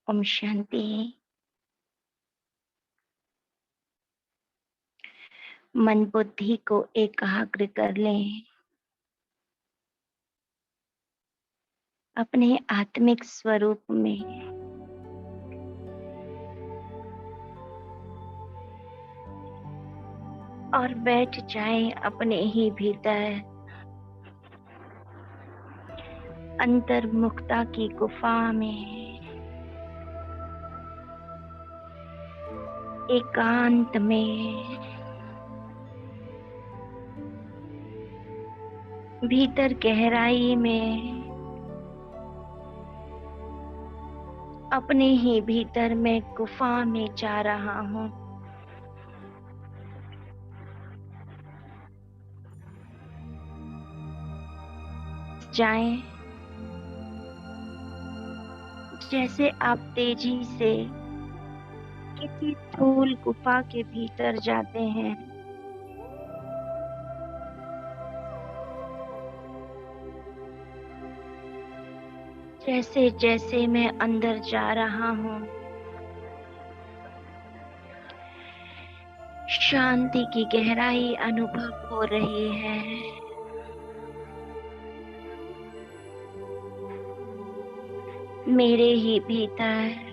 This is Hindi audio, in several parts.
ओम शांति। मन बुद्धि को एकाग्र कर लें अपने आत्मिक स्वरूप में। और बैठ जाएं अपने ही भीतर अंतर्मुखता की गुफा में, एकांत में, भीतर गहराई में, अपने ही भीतर मैं गुफा में जा रहा हूँ। जाएं जैसे आप तेजी से किसी स्थूल गुफा के भीतर जाते हैं। जैसे जैसे मैं अंदर जा रहा हूँ, शांति की गहराई अनुभव हो रही है। मेरे ही भीतर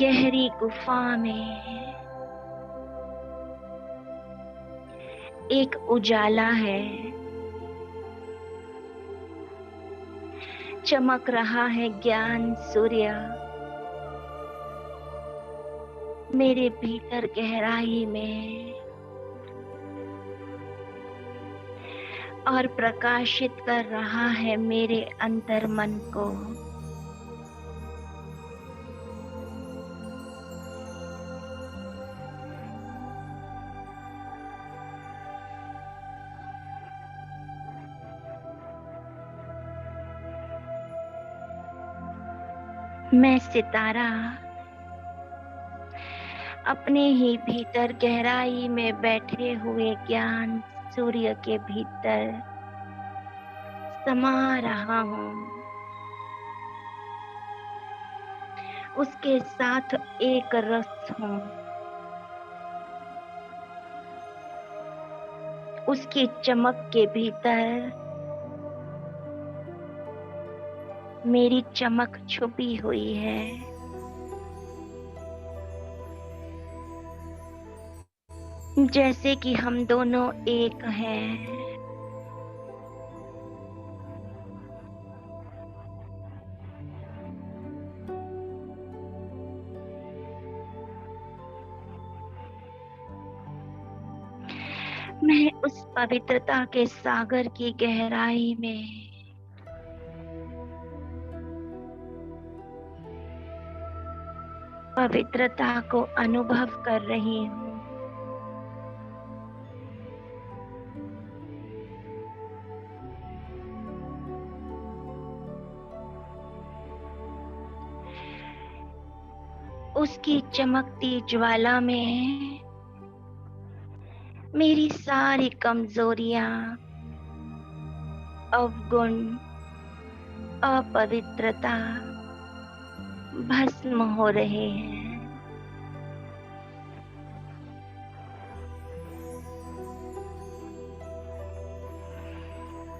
गहरी गुफा में एक उजाला है, चमक रहा है ज्ञान सूर्य मेरे भीतर गहराई में, और प्रकाशित कर रहा है मेरे अंतर मन को। मैं सितारा अपने ही भीतर गहराई में बैठे हुए ज्ञान सूर्य के भीतर समा रहा हूँ। उसके साथ एक रस हूँ। उसकी चमक के भीतर मेरी चमक छुपी हुई है। जैसे कि हम दोनों एक हैं। मैं उस पवित्रता के सागर की गहराई में पवित्रता को अनुभव कर रही हूँ। उसकी चमकती ज्वाला में मेरी सारी कमजोरियां, अवगुण, अपवित्रता भस्म हो रहे हैं।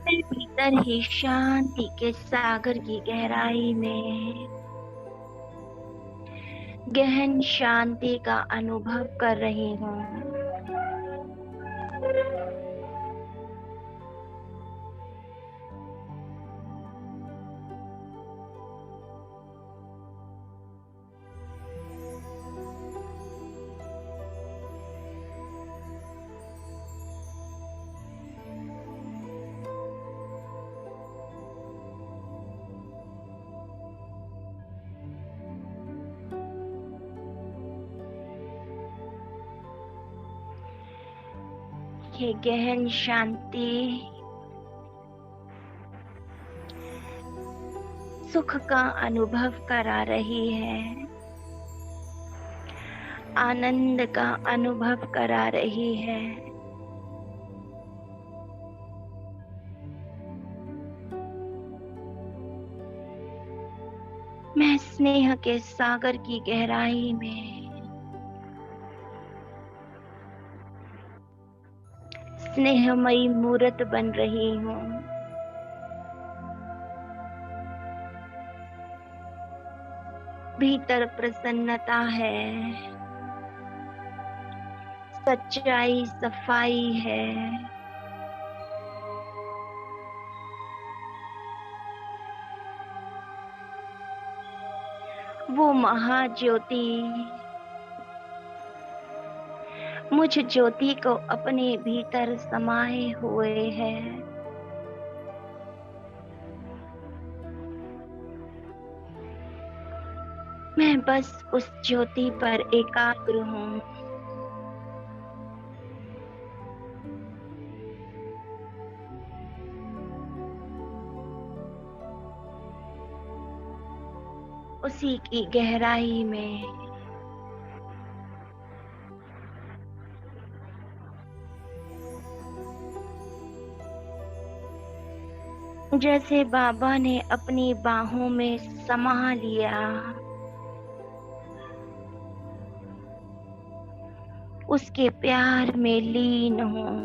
मैं भीतर ही शांति के सागर की गहराई में गहन शांति का अनुभव कर रही हूँ। ये गहन शांति सुख का अनुभव करा रही है, आनंद का अनुभव करा रही है। मैं स्नेह के सागर की गहराई में स्नेहमयी मूर्त बन रही हूँ। भीतर प्रसन्नता है, सच्चाई, सफाई है। वो महाज्योति मुझ ज्योति को अपने भीतर समाये हुए है। मैं बस उस ज्योति पर एकाग्र हूँ। उसी की गहराई में जैसे बाबा ने अपनी बाहों में समा लिया, उसके प्यार में लीन हूँ।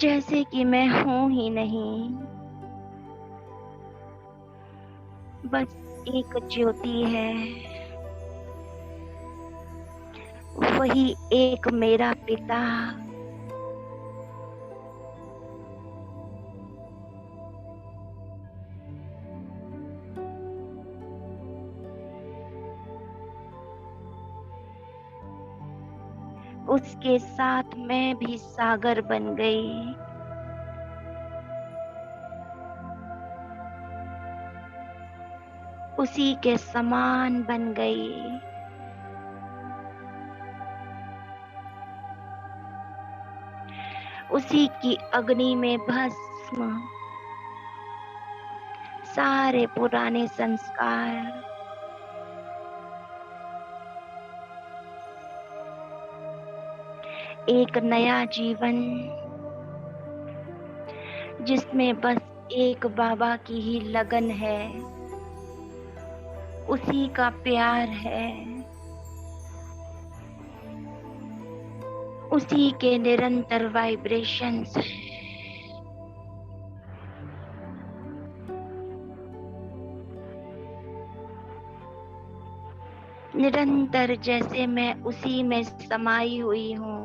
जैसे कि मैं हूं ही नहीं, बस एक ज्योति है। वही एक मेरा पिता। उसके साथ मैं भी सागर बन गई। उसी के समान बन गई। उसी की अग्नि में भस्म, सारे पुराने संस्कार, एक नया जीवन जिसमें बस एक बाबा की ही लगन है, उसी का प्यार है, उसी के निरंतर वाइब्रेशंस हैं। निरंतर जैसे मैं उसी में समाई हुई हूँ।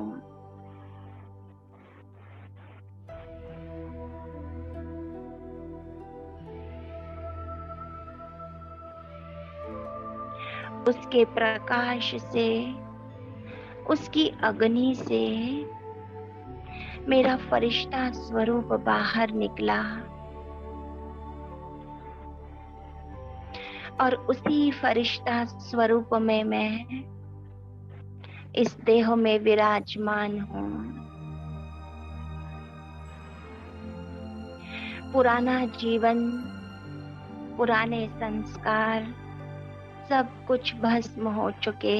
उसके प्रकाश से, उसकी अग्नि से मेरा फरिश्ता स्वरूप बाहर निकला और उसी फरिश्ता स्वरूप में मैं इस देह में विराजमान हूँ। पुराना जीवन, पुराने संस्कार सब कुछ भस्म हो चुके।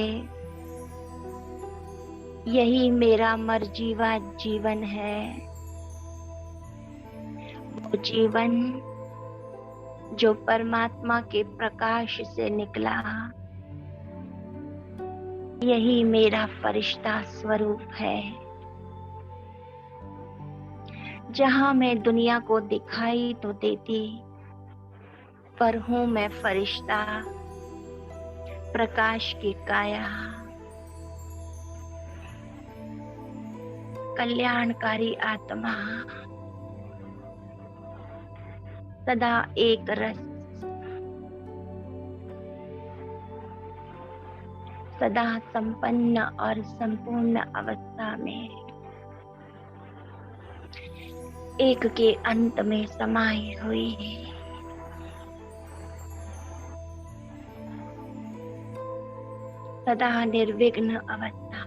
यही मेरा मरजीवा जीवन है। वो जीवन जो परमात्मा के प्रकाश से निकला, यही मेरा फरिश्ता स्वरूप है। जहां मैं दुनिया को दिखाई तो देती, पर हूं मैं फरिश्ता, प्रकाश की काया, कल्याणकारी आत्मा, सदा एक रस, सदा संपन्न और संपूर्ण अवस्था में एक के अंत में समाई हुई। सदा निर्विघ्न अवस्था,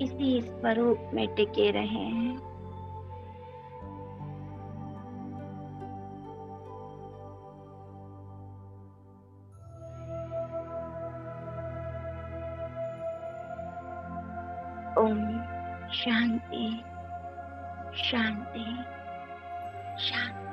इसी स्वरूप में टिके रहें। ओम शांति शांति शांति।